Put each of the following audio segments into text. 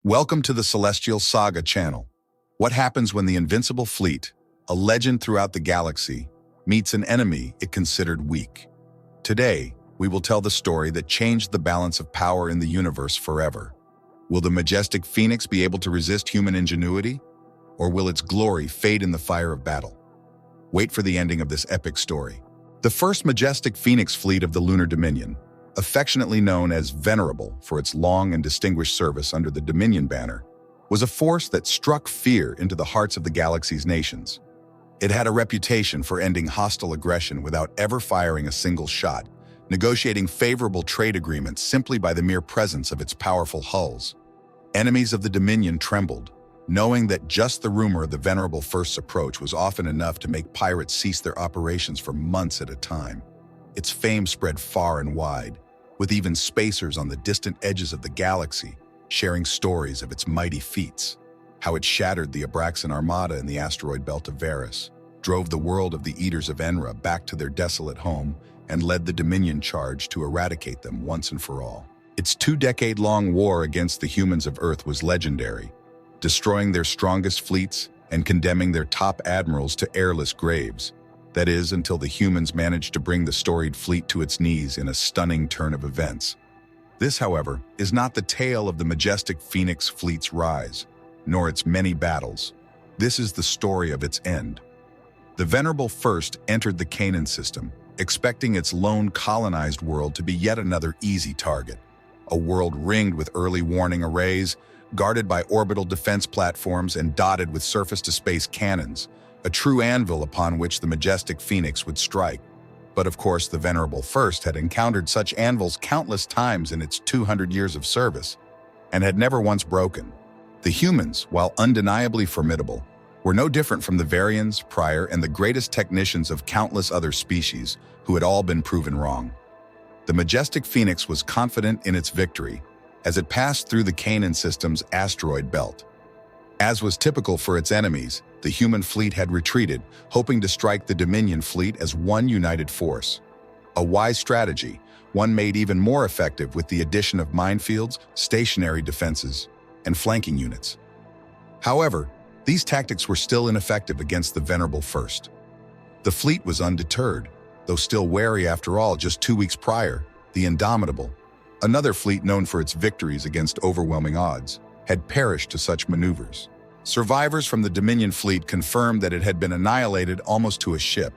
Welcome to the Celestial Saga channel. What happens when the Invincible Fleet, a legend throughout the galaxy, meets an enemy it considered weak? Today, we will tell the story that changed the balance of power in the universe forever. Will the majestic Phoenix be able to resist human ingenuity? Or will its glory fade in the fire of battle? Wait for the ending of this epic story. The first majestic Phoenix fleet of the Lunar Dominion, affectionately known as Venerable for its long and distinguished service under the Dominion banner, was a force that struck fear into the hearts of the galaxy's nations. It had a reputation for ending hostile aggression without ever firing a single shot, negotiating favorable trade agreements simply by the mere presence of its powerful hulls. Enemies of the Dominion trembled, knowing that just the rumor of the Venerable First's approach was often enough to make pirates cease their operations for months at a time. Its fame spread far and wide, with even spacers on the distant edges of the galaxy sharing stories of its mighty feats, how it shattered the Abraxan armada in the asteroid belt of Varus, drove the world of the Eaters of Enra back to their desolate home, and led the Dominion charge to eradicate them once and for all. Its two-decade-long war against the humans of Earth was legendary, destroying their strongest fleets and condemning their top admirals to airless graves. That is, until the humans managed to bring the storied fleet to its knees in a stunning turn of events. This, however, is not the tale of the majestic Phoenix fleet's rise, nor its many battles. This is the story of its end. The Venerable First entered the Canaan system, expecting its lone colonized world to be yet another easy target, a world ringed with early warning arrays, guarded by orbital defense platforms and dotted with surface-to-space cannons, a true anvil upon which the majestic Phoenix would strike. But of course, the Venerable First had encountered such anvils countless times in its 200 years of service, and had never once broken. The humans, while undeniably formidable, were no different from the Varians, Prior, and the greatest technicians of countless other species who had all been proven wrong. The majestic Phoenix was confident in its victory as it passed through the Canaan system's asteroid belt. As was typical for its enemies, the human fleet had retreated, hoping to strike the Dominion fleet as one united force. A wise strategy, one made even more effective with the addition of minefields, stationary defenses, and flanking units. However, these tactics were still ineffective against the Venerable First. The fleet was undeterred, though still wary after all. Just 2 weeks prior, the Indomitable, another fleet known for its victories against overwhelming odds, had perished to such maneuvers. Survivors from the Dominion fleet confirmed that it had been annihilated almost to a ship,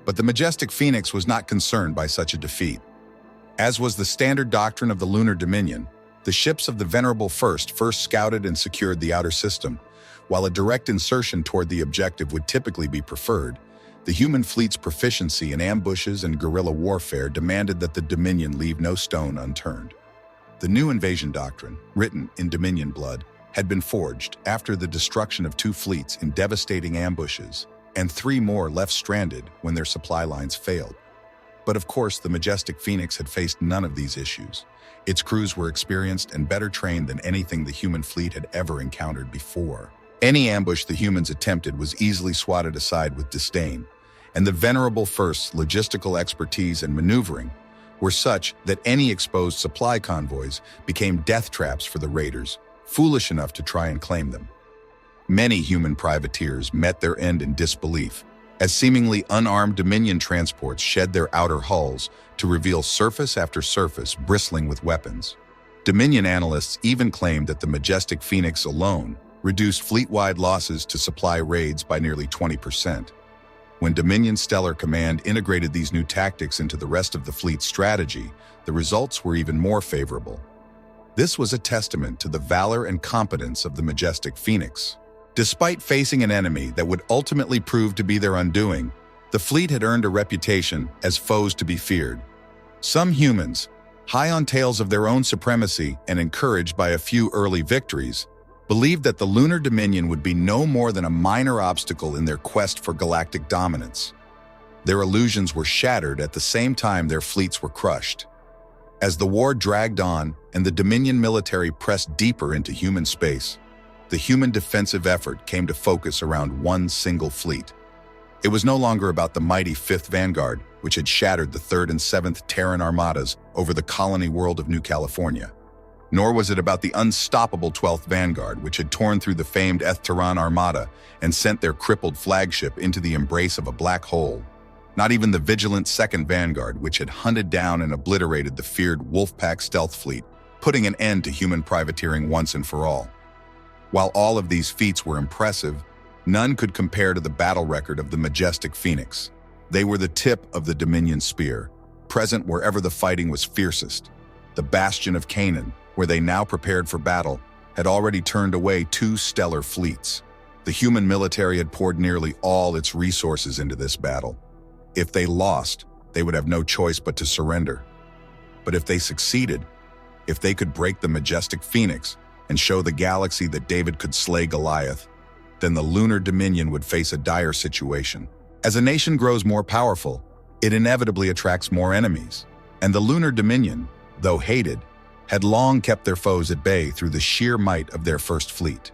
but the majestic Phoenix was not concerned by such a defeat. As was the standard doctrine of the Lunar Dominion, the ships of the Venerable first scouted and secured the outer system. While a direct insertion toward the objective would typically be preferred, the human fleet's proficiency in ambushes and guerrilla warfare demanded that the Dominion leave no stone unturned. The new invasion doctrine, written in Dominion blood, had been forged after the destruction of 2 fleets in devastating ambushes, and 3 more left stranded when their supply lines failed. But of course, the majestic Phoenix had faced none of these issues. Its crews were experienced and better trained than anything the human fleet had ever encountered before. Any ambush the humans attempted was easily swatted aside with disdain, and the Venerable First's logistical expertise and maneuvering were such that any exposed supply convoys became death traps for the raiders, foolish enough to try and claim them. Many human privateers met their end in disbelief, as seemingly unarmed Dominion transports shed their outer hulls to reveal surface after surface bristling with weapons. Dominion analysts even claimed that the majestic Phoenix alone reduced fleet-wide losses to supply raids by nearly 20%. When Dominion's Stellar Command integrated these new tactics into the rest of the fleet's strategy, the results were even more favorable. This was a testament to the valor and competence of the majestic Phoenix. Despite facing an enemy that would ultimately prove to be their undoing, the fleet had earned a reputation as foes to be feared. Some humans, high on tales of their own supremacy and encouraged by a few early victories, believed that the Lunar Dominion would be no more than a minor obstacle in their quest for galactic dominance. Their illusions were shattered at the same time their fleets were crushed. As the war dragged on and the Dominion military pressed deeper into human space, the human defensive effort came to focus around one single fleet. It was no longer about the mighty 5th Vanguard, which had shattered the 3rd and 7th Terran armadas over the colony world of New California. Nor was it about the unstoppable 12th Vanguard, which had torn through the famed Tehran Armada and sent their crippled flagship into the embrace of a black hole. Not even the vigilant 2nd Vanguard, which had hunted down and obliterated the feared Wolfpack stealth fleet, putting an end to human privateering once and for all. While all of these feats were impressive, none could compare to the battle record of the majestic Phoenix. They were the tip of the Dominion spear, present wherever the fighting was fiercest. The bastion of Canaan, where they now prepared for battle, had already turned away 2 stellar fleets. The human military had poured nearly all its resources into this battle. If they lost, they would have no choice but to surrender. But if they succeeded, if they could break the majestic Phoenix and show the galaxy that David could slay Goliath, then the lunar dominion would face a dire situation. As a nation grows more powerful, it inevitably attracts more enemies. And the lunar dominion, though hated, had long kept their foes at bay through the sheer might of their first fleet.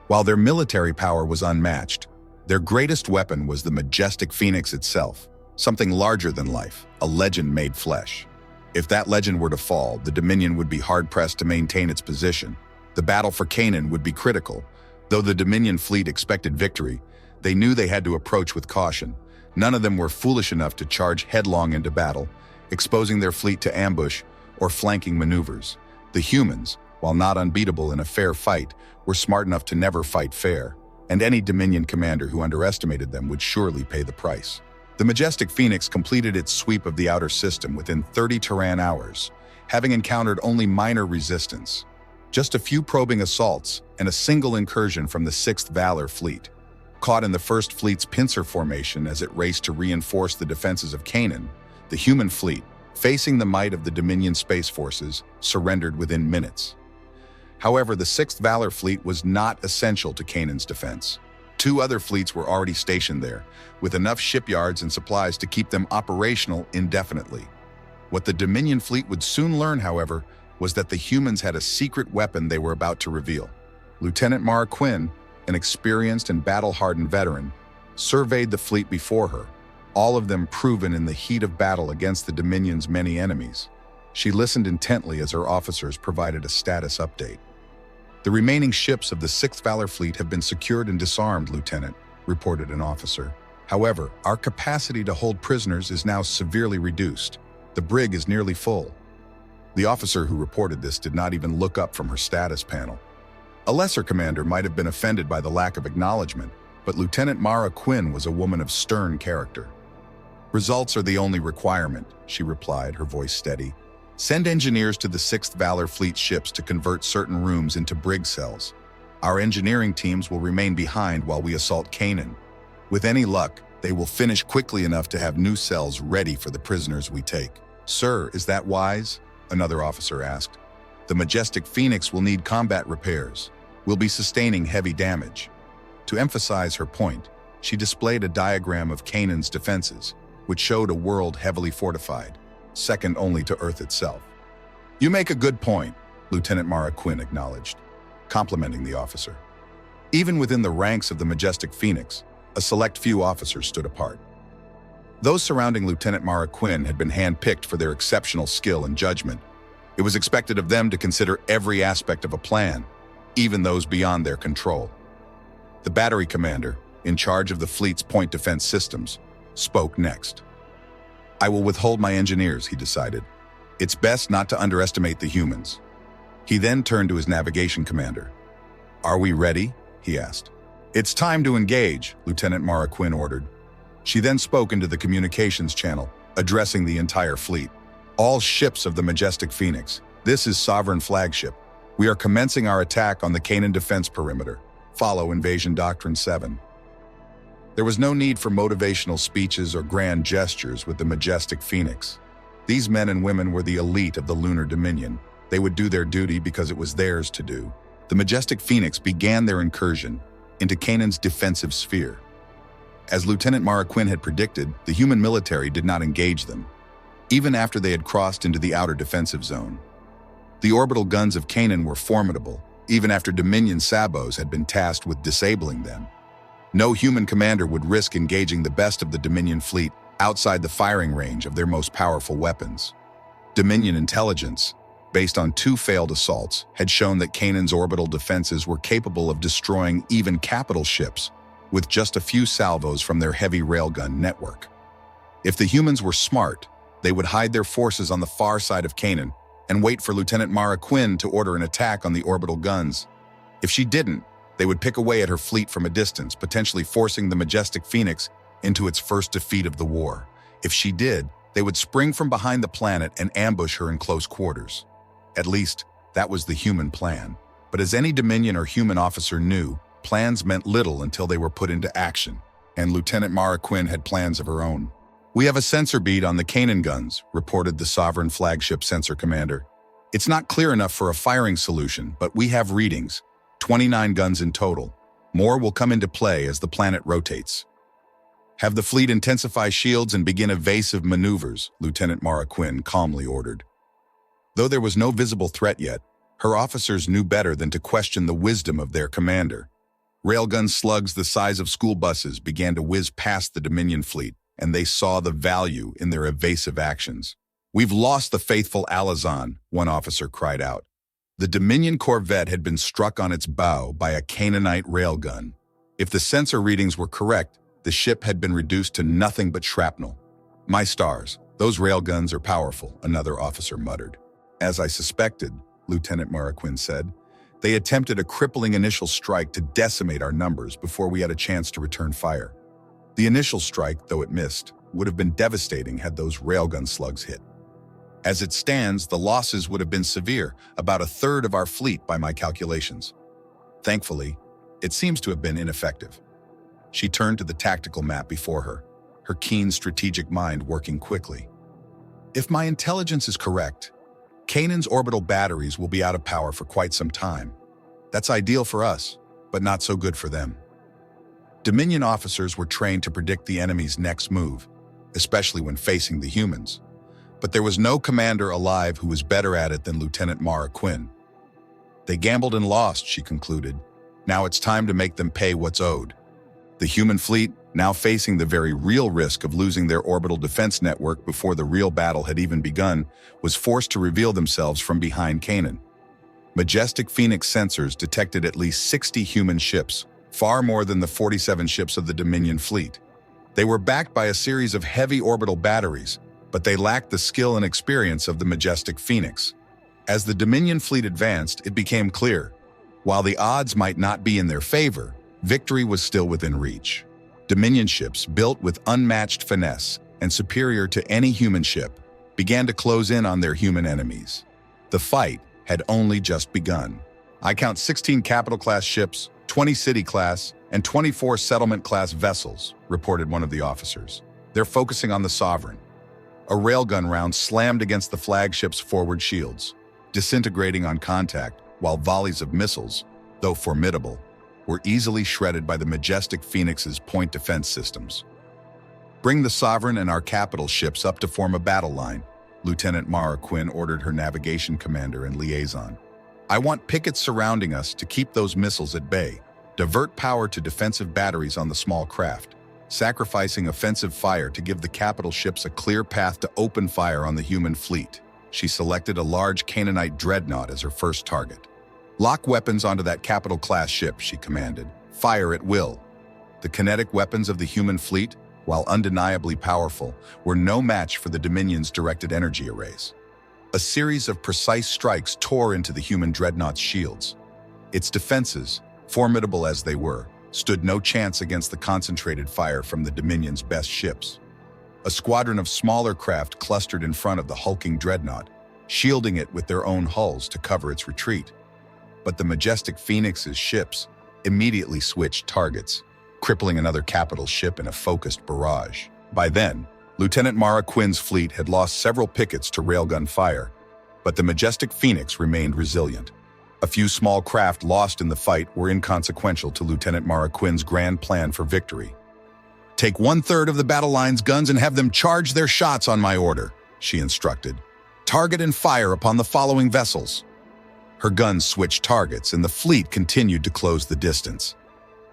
While their military power was unmatched, their greatest weapon was the majestic Phoenix itself, something larger than life, a legend made flesh. If that legend were to fall, the Dominion would be hard-pressed to maintain its position. The battle for Canaan would be critical. Though the Dominion fleet expected victory, they knew they had to approach with caution. None of them were foolish enough to charge headlong into battle, exposing their fleet to ambush or flanking maneuvers. The humans, while not unbeatable in a fair fight, were smart enough to never fight fair, and any Dominion commander who underestimated them would surely pay the price. The majestic Phoenix completed its sweep of the outer system within 30 Terran hours, having encountered only minor resistance. Just a few probing assaults and a single incursion from the 6th Valor fleet. Caught in the 1st Fleet's pincer formation as it raced to reinforce the defenses of Canaan, the human fleet, facing the might of the Dominion space forces, surrendered within minutes. However, the 6th Valor fleet was not essential to Canaan's defense. 2 other fleets were already stationed there, with enough shipyards and supplies to keep them operational indefinitely. What the Dominion fleet would soon learn, however, was that the humans had a secret weapon they were about to reveal. Lieutenant Mara Quinn, an experienced and battle-hardened veteran, surveyed the fleet before her, all of them proven in the heat of battle against the Dominion's many enemies. She listened intently as her officers provided a status update. "The remaining ships of the 6th Valor fleet have been secured and disarmed, Lieutenant," reported an officer. "However, our capacity to hold prisoners is now severely reduced. The brig is nearly full." The officer who reported this did not even look up from her status panel. A lesser commander might have been offended by the lack of acknowledgement, but Lieutenant Mara Quinn was a woman of stern character. "Results are the only requirement," she replied, her voice steady. "Send engineers to the 6th Valor fleet ships to convert certain rooms into brig cells. Our engineering teams will remain behind while we assault Canaan. With any luck, they will finish quickly enough to have new cells ready for the prisoners we take." "Sir, is that wise?" another officer asked. "The majestic Phoenix will need combat repairs. We'll be sustaining heavy damage." To emphasize her point, she displayed a diagram of Canaan's defenses, which showed a world heavily fortified, second only to Earth itself. "You make a good point," Lieutenant Mara Quinn acknowledged, complimenting the officer. Even within the ranks of the majestic Phoenix, a select few officers stood apart. Those surrounding Lieutenant Mara Quinn had been handpicked for their exceptional skill and judgment. It was expected of them to consider every aspect of a plan, even those beyond their control. The battery commander, in charge of the fleet's point defense systems, spoke next. "I will withhold my engineers," he decided. "It's best not to underestimate the humans." He then turned to his navigation commander. "Are we ready?" he asked. "It's time to engage," Lieutenant Mara Quinn ordered. She then spoke into the communications channel, addressing the entire fleet. "All ships of the majestic Phoenix, this is Sovereign Flagship. We are commencing our attack on the Canaan defense perimeter. Follow Invasion Doctrine 7. There was no need for motivational speeches or grand gestures with the majestic Phoenix. These men and women were the elite of the lunar dominion. They would do their duty because it was theirs to do. The majestic Phoenix began their incursion into Canaan's defensive sphere. As Lieutenant Mara Quinn had predicted, the human military did not engage them, even after they had crossed into the outer defensive zone. The orbital guns of Canaan were formidable, even after Dominion sabos had been tasked with disabling them. No human commander would risk engaging the best of the Dominion fleet outside the firing range of their most powerful weapons. Dominion intelligence, based on 2 failed assaults, had shown that Canaan's orbital defenses were capable of destroying even capital ships with just a few salvos from their heavy railgun network. If the humans were smart, they would hide their forces on the far side of Canaan and wait for Lieutenant Mara Quinn to order an attack on the orbital guns. If she didn't, they would pick away at her fleet from a distance, potentially forcing the majestic Phoenix into its first defeat of the war. If she did, they would spring from behind the planet and ambush her in close quarters. At least, that was the human plan. But as any Dominion or human officer knew, plans meant little until they were put into action, and Lieutenant Mara Quinn had plans of her own. "We have a sensor bead on the Canaan guns," reported the Sovereign flagship sensor commander. "It's not clear enough for a firing solution, but we have readings. 29 guns in total. More will come into play as the planet rotates." "Have the fleet intensify shields and begin evasive maneuvers," Lieutenant Mara Quinn calmly ordered. Though there was no visible threat yet, her officers knew better than to question the wisdom of their commander. Railgun slugs the size of school buses began to whiz past the Dominion fleet, and they saw the value in their evasive actions. "We've lost the faithful Alazan," one officer cried out. The Dominion corvette had been struck on its bow by a Canaanite railgun. If the sensor readings were correct, the ship had been reduced to nothing but shrapnel. "My stars, those railguns are powerful," another officer muttered. "As I suspected," Lieutenant Mara Quinn said. "They attempted a crippling initial strike to decimate our numbers before we had a chance to return fire. The initial strike, though it missed, would have been devastating had those railgun slugs hit. As it stands, the losses would have been severe, about a third of our fleet by my calculations. Thankfully, it seems to have been ineffective." She turned to the tactical map before her keen strategic mind working quickly. "If my intelligence is correct, Canaan's orbital batteries will be out of power for quite some time. That's ideal for us, but not so good for them." Dominion officers were trained to predict the enemy's next move, especially when facing the humans. But there was no commander alive who was better at it than Lieutenant Mara Quinn. "They gambled and lost," she concluded. "Now it's time to make them pay what's owed." The human fleet, now facing the very real risk of losing their orbital defense network before the real battle had even begun, was forced to reveal themselves from behind Canaan. Majestic Phoenix sensors detected at least 60 human ships, far more than the 47 ships of the Dominion fleet. They were backed by a series of heavy orbital batteries, but they lacked the skill and experience of the Majestic Phoenix. As the Dominion fleet advanced, it became clear, while the odds might not be in their favor, victory was still within reach. Dominion ships, built with unmatched finesse and superior to any human ship, began to close in on their human enemies. The fight had only just begun. "I count 16 capital-class ships, 20 city-class, and 24 settlement-class vessels," reported one of the officers. "They're focusing on the Sovereign." A railgun round slammed against the flagship's forward shields, disintegrating on contact, while volleys of missiles, though formidable, were easily shredded by the Majestic Phoenix's point defense systems. "Bring the Sovereign and our capital ships up to form a battle line," Lieutenant Mara Quinn ordered her navigation commander and liaison. "I want pickets surrounding us to keep those missiles at bay. Divert power to defensive batteries on the small craft, sacrificing offensive fire to give the capital ships a clear path to open fire on the human fleet." She selected a large Canaanite dreadnought as her first target. "Lock weapons onto that capital-class ship," she commanded. "Fire at will." The kinetic weapons of the human fleet, while undeniably powerful, were no match for the Dominion's directed energy arrays. A series of precise strikes tore into the human dreadnought's shields. Its defenses, formidable as they were, stood no chance against the concentrated fire from the Dominion's best ships. A squadron of smaller craft clustered in front of the hulking dreadnought, shielding it with their own hulls to cover its retreat. But the Majestic Phoenix's ships immediately switched targets, crippling another capital ship in a focused barrage. By then, Lieutenant Mara Quinn's fleet had lost several pickets to railgun fire, but the Majestic Phoenix remained resilient. A few small craft lost in the fight were inconsequential to Lieutenant Mara Quinn's grand plan for victory. "Take 1/3 of the battle line's guns and have them charge their shots on my order," she instructed. "Target and fire upon the following vessels." Her guns switched targets, and the fleet continued to close the distance.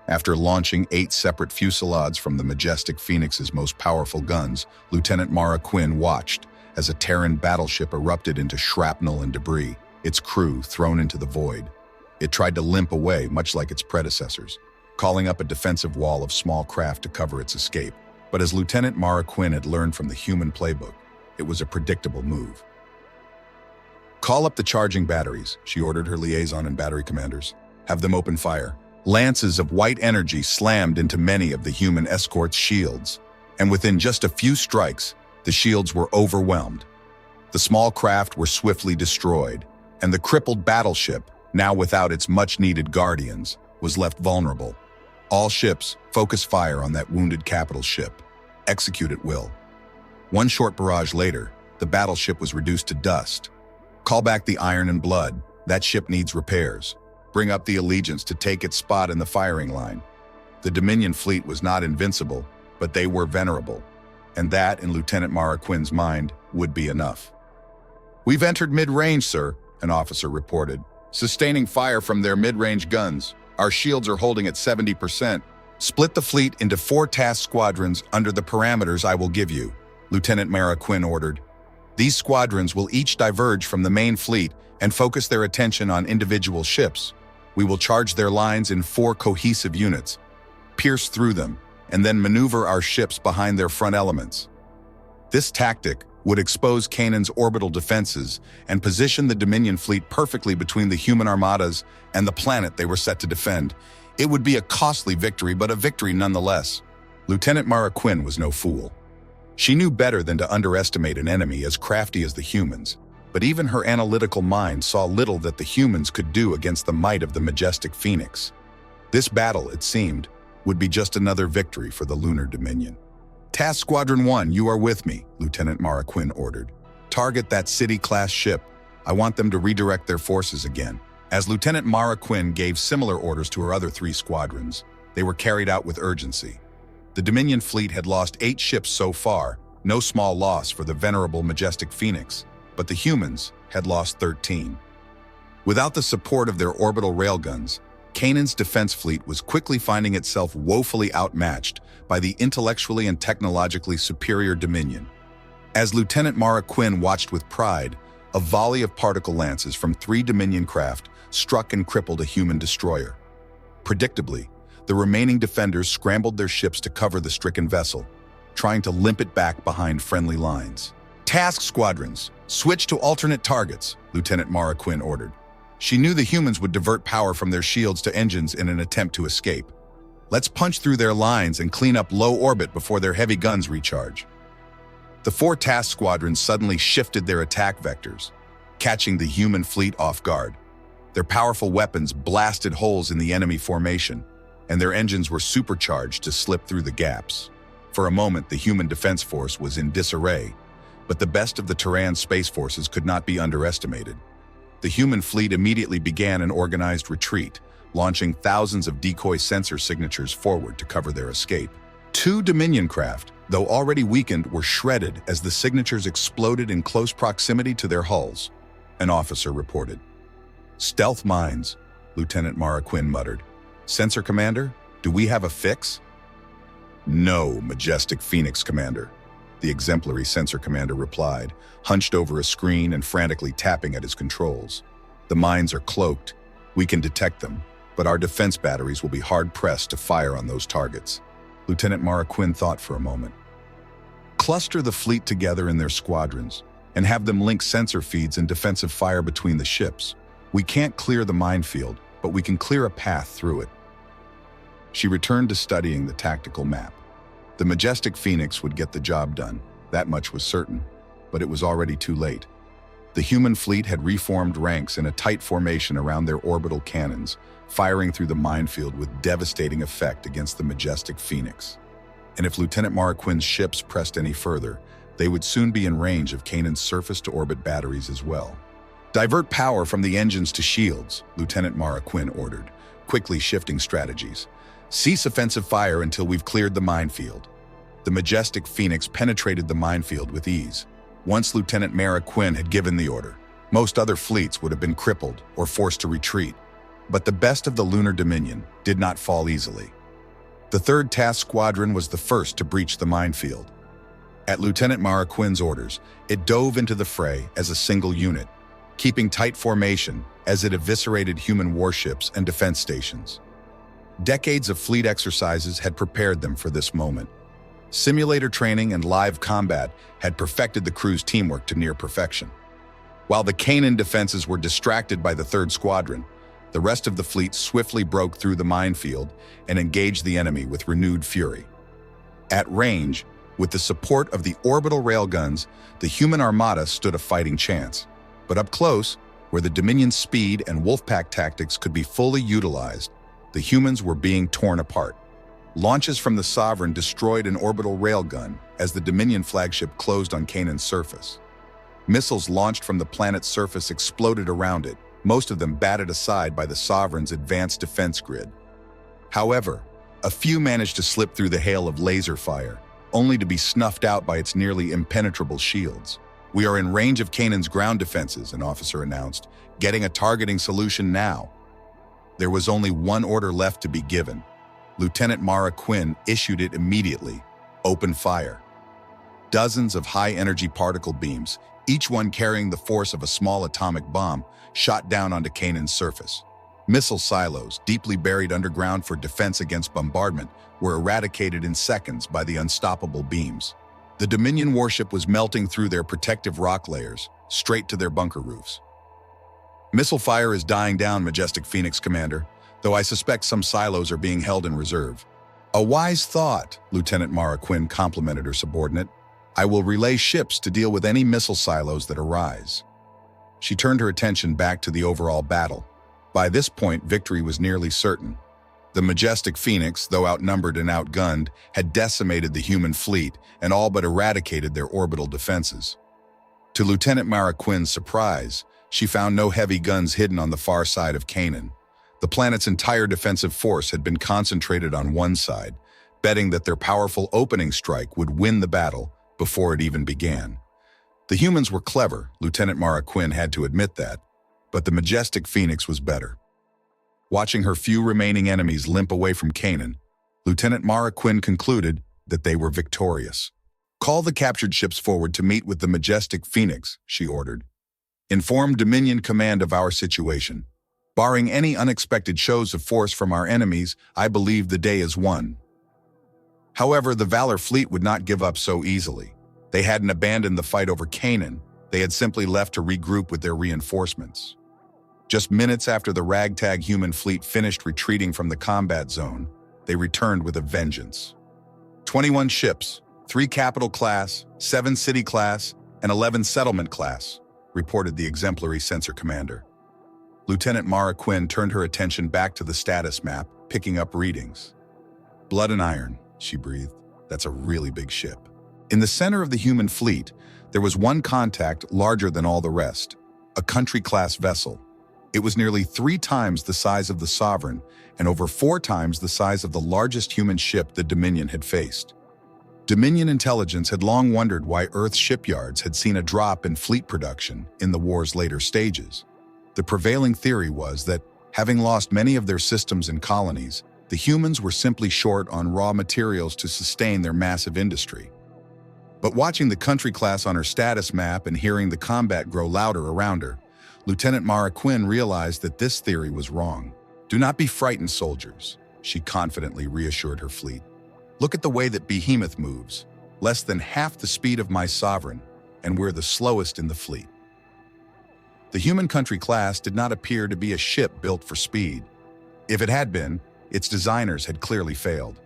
After launching 8 separate fusillades from the Majestic Phoenix's most powerful guns, Lieutenant Mara Quinn watched as a Terran battleship erupted into shrapnel and debris, its crew thrown into the void. It tried to limp away, much like its predecessors, calling up a defensive wall of small craft to cover its escape. But as Lieutenant Mara Quinn had learned from the human playbook, it was a predictable move. "Call up the charging batteries," she ordered her liaison and battery commanders. "Have them open fire." Lances of white energy slammed into many of the human escort's shields, and within just a few strikes, the shields were overwhelmed. The small craft were swiftly destroyed, and the crippled battleship, now without its much-needed guardians, was left vulnerable. All ships, focus fire on that wounded capital ship. Execute at will. One short barrage later, the battleship was reduced to dust. Call back the Iron and Blood. That ship needs repairs. Bring up the Allegiance to take its spot in the firing line. The Dominion fleet was not invincible, but they were venerable. And that, in Lieutenant Mara Quinn's mind, would be enough. "We've entered mid-range, sir," an officer reported, "sustaining fire from their mid-range guns. Our shields are holding at 70%. Split the fleet into 4 task squadrons under the parameters I will give you," Lieutenant Mara Quinn ordered. "These squadrons will each diverge from the main fleet and focus their attention on individual ships. We will charge their lines in 4 cohesive units, pierce through them, and then maneuver our ships behind their front elements. This tactic would expose Canaan's orbital defenses and position the Dominion fleet perfectly between the human armadas and the planet they were set to defend. It would be a costly victory, but a victory nonetheless." Lieutenant Mara Quinn was no fool. She knew better than to underestimate an enemy as crafty as the humans, but even her analytical mind saw little that the humans could do against the might of the majestic Phoenix. This battle, it seemed, would be just another victory for the Lunar Dominion. "Task Squadron 1, you are with me," Lieutenant Mara Quinn ordered. "Target that City-class ship. I want them to redirect their forces again." As Lieutenant Mara Quinn gave similar orders to her other 3 squadrons, they were carried out with urgency. The Dominion fleet had lost 8 ships so far, no small loss for the venerable majestic Phoenix, but the humans had lost 13. Without the support of their orbital railguns, Canaan's defense fleet was quickly finding itself woefully outmatched by the intellectually and technologically superior Dominion. As Lieutenant Mara Quinn watched with pride, a volley of particle lances from 3 Dominion craft struck and crippled a human destroyer. Predictably, the remaining defenders scrambled their ships to cover the stricken vessel, trying to limp it back behind friendly lines. "Task squadrons, switch to alternate targets," Lieutenant Mara Quinn ordered. She knew the humans would divert power from their shields to engines in an attempt to escape. "Let's punch through their lines and clean up low orbit before their heavy guns recharge." The 4 task squadrons suddenly shifted their attack vectors, catching the human fleet off guard. Their powerful weapons blasted holes in the enemy formation, and their engines were supercharged to slip through the gaps. For a moment, the human defense force was in disarray, but the best of the Terran space forces could not be underestimated. The human fleet immediately began an organized retreat, launching thousands of decoy sensor signatures forward to cover their escape. 2 Dominion craft, though already weakened, were shredded as the signatures exploded in close proximity to their hulls, an officer reported. "Stealth mines," Lieutenant Mara Quinn muttered. "Sensor Commander, do we have a fix?" "No, majestic Phoenix Commander," the exemplary Sensor Commander replied, hunched over a screen and frantically tapping at his controls. "The mines are cloaked. We can detect them, but our defense batteries will be hard-pressed to fire on those targets." Lieutenant Mara Quinn thought for a moment. "Cluster the fleet together in their squadrons and have them link sensor feeds and defensive fire between the ships. We can't clear the minefield, but we can clear a path through it." She returned to studying the tactical map. The majestic Phoenix would get the job done, that much was certain, but it was already too late. The human fleet had reformed ranks in a tight formation around their orbital cannons, firing through the minefield with devastating effect against the majestic Phoenix. And if Lieutenant Mara Quinn's ships pressed any further, they would soon be in range of Canaan's surface-to-orbit batteries as well. "Divert power from the engines to shields," Lieutenant Mara Quinn ordered, quickly shifting strategies. "Cease offensive fire until we've cleared the minefield." The majestic Phoenix penetrated the minefield with ease. Once Lieutenant Mara Quinn had given the order, most other fleets would have been crippled or forced to retreat. But the best of the Lunar Dominion did not fall easily. The 3rd Task Squadron was the first to breach the minefield. At Lieutenant Mara Quinn's orders, it dove into the fray as a single unit, keeping tight formation as it eviscerated human warships and defense stations. Decades of fleet exercises had prepared them for this moment. Simulator training and live combat had perfected the crew's teamwork to near perfection. While the Kanan defenses were distracted by the 3rd Squadron, the rest of the fleet swiftly broke through the minefield and engaged the enemy with renewed fury. At range, with the support of the orbital railguns, the human armada stood a fighting chance. But up close, where the Dominion's speed and wolfpack tactics could be fully utilized, the humans were being torn apart. Launches from the Sovereign destroyed an orbital railgun as the Dominion flagship closed on Kanan's surface. Missiles launched from the planet's surface exploded around it, most of them batted aside by the Sovereign's advanced defense grid. However, a few managed to slip through the hail of laser fire, only to be snuffed out by its nearly impenetrable shields. "We are in range of Kanan's ground defenses," an officer announced, "getting a targeting solution now." There was only one order left to be given. Lieutenant Mara Quinn issued it immediately: open fire. Dozens of high-energy particle beams, each one carrying the force of a small atomic bomb, shot down onto Kanan's surface. Missile silos, deeply buried underground for defense against bombardment, were eradicated in seconds by the unstoppable beams. The Dominion warship was melting through their protective rock layers, straight to their bunker roofs. "Missile fire is dying down, Majestic Phoenix Commander, though I suspect some silos are being held in reserve." "A wise thought," Lieutenant Mara Quinn complimented her subordinate. "I will relay ships to deal with any missile silos that arise." She turned her attention back to the overall battle. By this point, victory was nearly certain. The Majestic Phoenix, though outnumbered and outgunned, had decimated the human fleet and all but eradicated their orbital defenses. To Lieutenant Mara Quinn's surprise, she found no heavy guns hidden on the far side of Kanan. The planet's entire defensive force had been concentrated on one side, betting that their powerful opening strike would win the battle before it even began. The humans were clever, Lieutenant Mara Quinn had to admit that, but the Majestic Phoenix was better. Watching her few remaining enemies limp away from Kanan, Lieutenant Mara Quinn concluded that they were victorious. "Call the captured ships forward to meet with the Majestic Phoenix," she ordered. "Inform Dominion Command of our situation. Barring any unexpected shows of force from our enemies, I believe the day is won." However, the Valor fleet would not give up so easily. They hadn't abandoned the fight over Kanan. They had simply left to regroup with their reinforcements. Just minutes after the ragtag human fleet finished retreating from the combat zone, they returned with a vengeance. 21 ships, 3 Capital class, 7 City class, and 11 Settlement class, reported the exemplary sensor commander. Lieutenant Mara Quinn turned her attention back to the status map, picking up readings. "Blood and iron," she breathed. "That's a really big ship." In the center of the human fleet, there was one contact larger than all the rest, a country-class vessel. It was nearly 3 times the size of the Sovereign and over 4 times the size of the largest human ship the Dominion had faced. Dominion intelligence had long wondered why Earth's shipyards had seen a drop in fleet production in the war's later stages. The prevailing theory was that, having lost many of their systems and colonies, the humans were simply short on raw materials to sustain their massive industry. But watching the country class on her status map and hearing the combat grow louder around her, Lieutenant Mara Quinn realized that this theory was wrong. "Do not be frightened, soldiers," she confidently reassured her fleet. "Look at the way that Behemoth moves, less than half the speed of my Sovereign, and we're the slowest in the fleet." The human country class did not appear to be a ship built for speed. If it had been, its designers had clearly failed.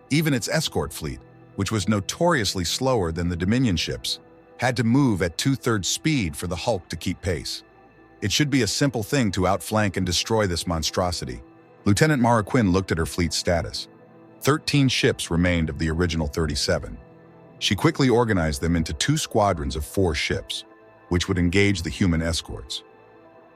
Even its escort fleet, which was notoriously slower than the Dominion ships, had to move at 2/3 speed for the Hulk to keep pace. It should be a simple thing to outflank and destroy this monstrosity. Lieutenant Mara Quinn looked at her fleet status. 13 ships remained of the original 37. She quickly organized them into 2 squadrons of 4 ships, which would engage the human escorts.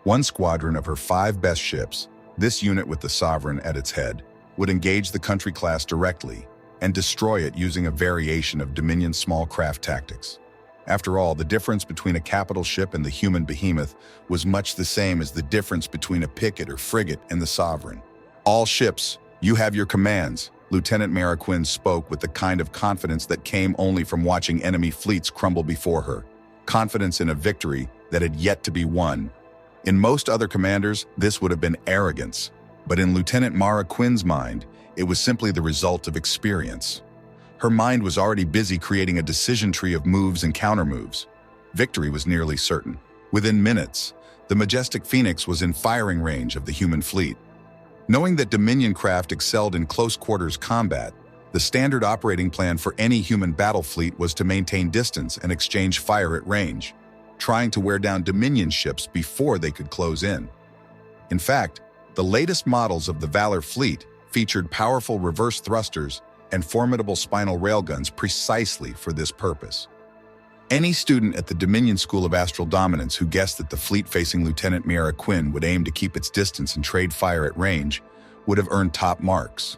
One squadron of her 5 best ships, this unit with the Sovereign at its head, would engage the country class directly and destroy it using a variation of Dominion small craft tactics. After all, the difference between a capital ship and the human behemoth was much the same as the difference between a picket or frigate and the Sovereign. "All ships, you have your commands," Lieutenant Mara Quinn spoke with the kind of confidence that came only from watching enemy fleets crumble before her. Confidence in a victory that had yet to be won. In most other commanders, this would have been arrogance. But in Lieutenant Mara Quinn's mind, it was simply the result of experience. Her mind was already busy creating a decision tree of moves and countermoves. Victory was nearly certain. Within minutes, the majestic Phoenix was in firing range of the human fleet. Knowing that Dominion craft excelled in close-quarters combat, the standard operating plan for any human battle fleet was to maintain distance and exchange fire at range, trying to wear down Dominion ships before they could close in. In fact, the latest models of the Valor fleet featured powerful reverse thrusters and formidable spinal railguns precisely for this purpose. Any student at the Dominion School of Astral Dominance who guessed that the fleet facing Lieutenant Mara Quinn would aim to keep its distance and trade fire at range would have earned top marks.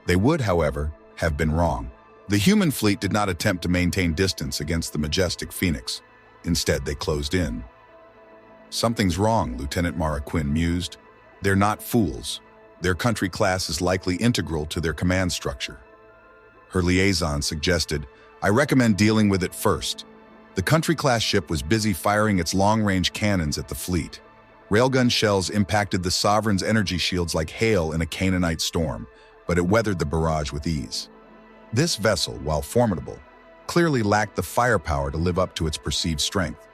They would, however, have been wrong. The human fleet did not attempt to maintain distance against the majestic Phoenix. Instead, they closed in. "Something's wrong," Lieutenant Mara Quinn mused. "They're not fools. Their country class is likely integral to their command structure." Her liaison suggested, "I recommend dealing with it first." The country-class ship was busy firing its long-range cannons at the fleet. Railgun shells impacted the Sovereign's energy shields like hail in a Canaanite storm, but it weathered the barrage with ease. This vessel, while formidable, clearly lacked the firepower to live up to its perceived strength.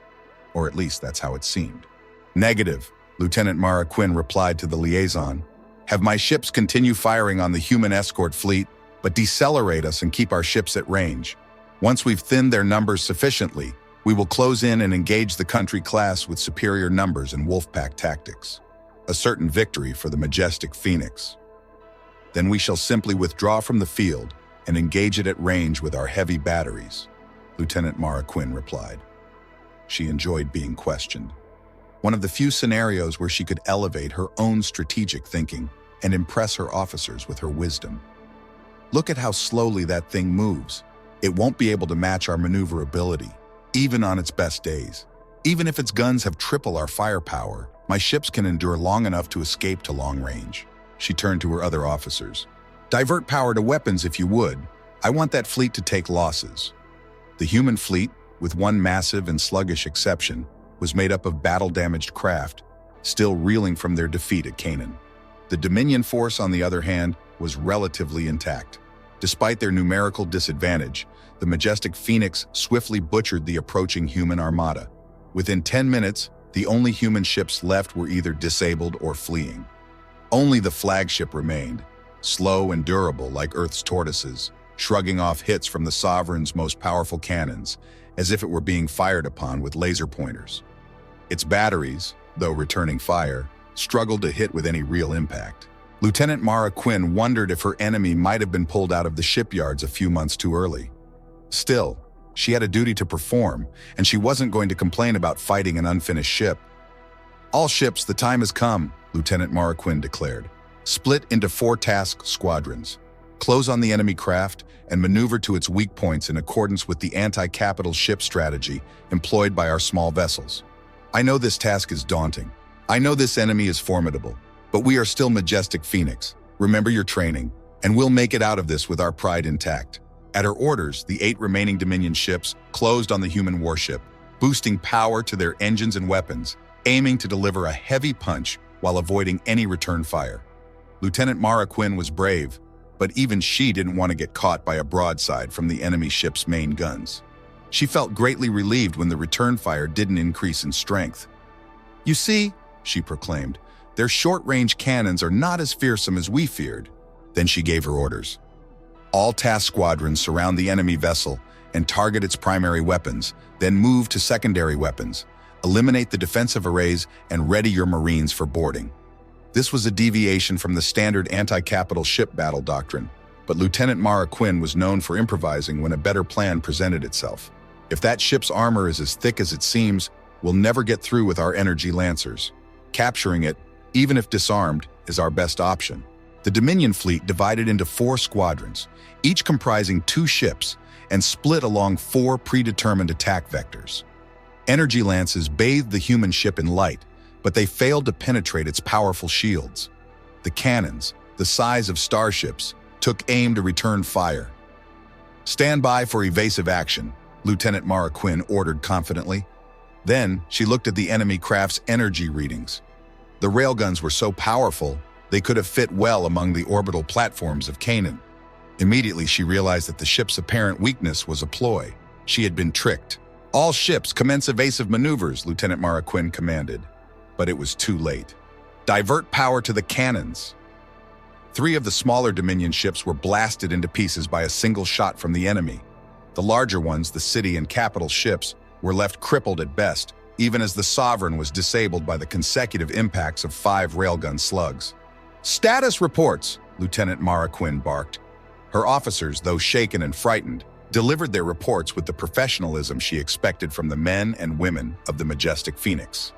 Or at least that's how it seemed. "Negative," Lieutenant Mara Quinn replied to the liaison. "Have my ships continue firing on the human escort fleet, but decelerate us and keep our ships at range. Once we've thinned their numbers sufficiently, we will close in and engage the country class with superior numbers and wolfpack tactics. A certain victory for the majestic Phoenix. Then we shall simply withdraw from the field and engage it at range with our heavy batteries," Lieutenant Mara Quinn replied. She enjoyed being questioned. One of the few scenarios where she could elevate her own strategic thinking and impress her officers with her wisdom. "Look at how slowly that thing moves. It won't be able to match our maneuverability, even on its best days. Even if its guns have triple our firepower, my ships can endure long enough to escape to long range." She turned to her other officers. "Divert power to weapons if you would. I want that fleet to take losses." The human fleet, with one massive and sluggish exception, was made up of battle-damaged craft, still reeling from their defeat at Canaan. The Dominion force, on the other hand, was relatively intact. Despite their numerical disadvantage, the majestic Phoenix swiftly butchered the approaching human armada. Within 10 minutes, the only human ships left were either disabled or fleeing. Only the flagship remained, slow and durable like Earth's tortoises, shrugging off hits from the Sovereign's most powerful cannons, as if it were being fired upon with laser pointers. Its batteries, though returning fire, struggled to hit with any real impact. Lieutenant Mara Quinn wondered if her enemy might have been pulled out of the shipyards a few months too early. Still, she had a duty to perform, and she wasn't going to complain about fighting an unfinished ship. "All ships, the time has come," Lieutenant Mara Quinn declared. "Split into 4 task squadrons. Close on the enemy craft and maneuver to its weak points in accordance with the anti-capital ship strategy employed by our small vessels. I know this task is daunting. I know this enemy is formidable. But we are still majestic Phoenix. Remember your training, and we'll make it out of this with our pride intact." At her orders, the 8 remaining Dominion ships closed on the human warship, boosting power to their engines and weapons, aiming to deliver a heavy punch while avoiding any return fire. Lieutenant Mara Quinn was brave, but even she didn't want to get caught by a broadside from the enemy ship's main guns. She felt greatly relieved when the return fire didn't increase in strength. "You see," she proclaimed, "their short-range cannons are not as fearsome as we feared." Then she gave her orders. "All task squadrons surround the enemy vessel and target its primary weapons, then move to secondary weapons. Eliminate the defensive arrays and ready your Marines for boarding." This was a deviation from the standard anti-capital ship battle doctrine, but Lieutenant Mara Quinn was known for improvising when a better plan presented itself. "If that ship's armor is as thick as it seems, we'll never get through with our energy lancers. Capturing it, even if disarmed, is our best option." The Dominion fleet divided into 4 squadrons, each comprising 2 ships, and split along 4 predetermined attack vectors. Energy lances bathed the human ship in light, but they failed to penetrate its powerful shields. The cannons, the size of starships, took aim to return fire. "Stand by for evasive action," Lieutenant Mara Quinn ordered confidently. Then, she looked at the enemy craft's energy readings. The railguns were so powerful, they could have fit well among the orbital platforms of Canaan. Immediately, she realized that the ship's apparent weakness was a ploy. She had been tricked. "All ships commence evasive maneuvers," Lieutenant Mara Quinn commanded. But it was too late. "Divert power to the cannons." 3 of the smaller Dominion ships were blasted into pieces by a single shot from the enemy. The larger ones, the city and capital ships, were left crippled at best, even as the Sovereign was disabled by the consecutive impacts of 5 railgun slugs. "Status reports," Lieutenant Mara Quinn barked. Her officers, though shaken and frightened, delivered their reports with the professionalism she expected from the men and women of the Majestic Phoenix.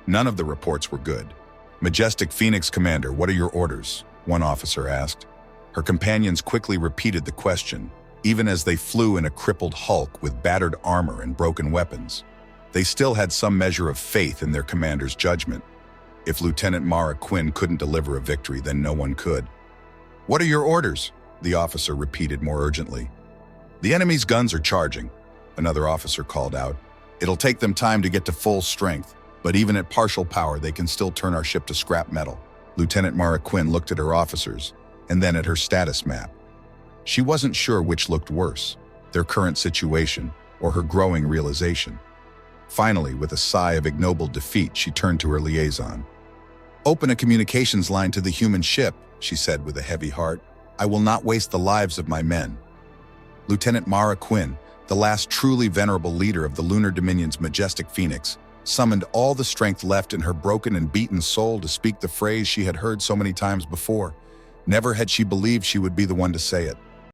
None of the reports were good. "Majestic Phoenix Commander, what are your orders?" one officer asked. Her companions quickly repeated the question, even as they flew in a crippled hulk with battered armor and broken weapons. They still had some measure of faith in their commander's judgment. If Lieutenant Mara Quinn couldn't deliver a victory, then no one could. "What are your orders?" the officer repeated more urgently. "The enemy's guns are charging," another officer called out. "It'll take them time to get to full strength, but even at partial power, they can still turn our ship to scrap metal." Lieutenant Mara Quinn looked at her officers, and then at her status map. She wasn't sure which looked worse, their current situation or her growing realization. Finally, with a sigh of ignoble defeat, she turned to her liaison. "Open a communications line to the human ship," she said with a heavy heart. "I will not waste the lives of my men." Lieutenant Mara Quinn, the last truly venerable leader of the Lunar Dominion's Majestic Phoenix, summoned all the strength left in her broken and beaten soul to speak the phrase she had heard so many times before. Never had she believed she would be the one to say it.